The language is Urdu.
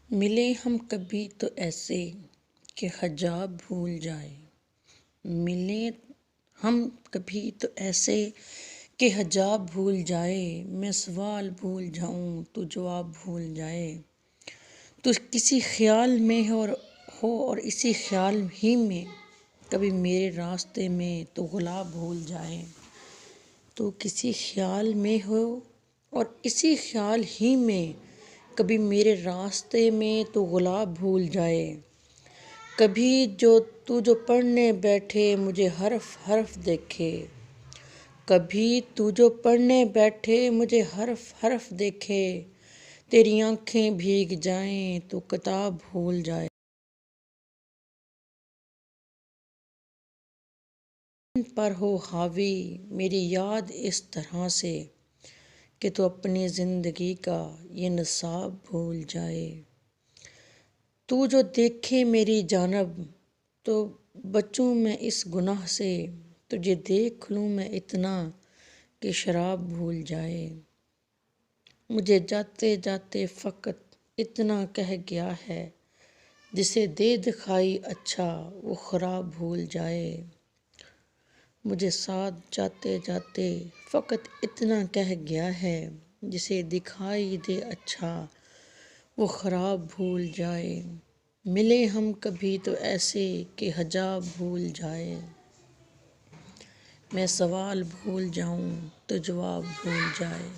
ملے ہم کبھی تو ایسے کہ حجاب بھول جائے، ملے ہم کبھی تو ایسے کہ حجاب بھول جائے، میں سوال بھول جاؤں تو جواب بھول جائے، تو کسی خیال میں ہو اور اسی خیال ہی میں کبھی میرے راستے میں تو گلاب بھول جائے، تو کسی خیال میں ہو اور اسی خیال ہی میں کبھی میرے راستے میں تو گلاب بھول جائے، کبھی جو پڑھنے بیٹھے مجھے حرف حرف دیکھے، کبھی تو جو پڑھنے بیٹھے مجھے حرف حرف دیکھے، تیری آنکھیں بھیگ جائیں تو کتاب بھول جائے، ان پر ہو حاوی میری یاد اس طرح سے کہ تو اپنی زندگی کا یہ نصاب بھول جائے، تو جو دیکھے میری جانب تو بچوں میں اس گناہ سے، تجھے دیکھ لوں میں اتنا کہ شراب بھول جائے، مجھے جاتے جاتے فقط اتنا کہہ گیا ہے، جسے دے دکھائی اچھا وہ خراب بھول جائے، مجھے ساتھ جاتے جاتے فقط اتنا کہہ گیا ہے، جسے دکھائی دے اچھا وہ خراب بھول جائے، ملے ہم کبھی تو ایسے کہ حجاب بھول جائے، میں سوال بھول جاؤں تو جواب بھول جائے۔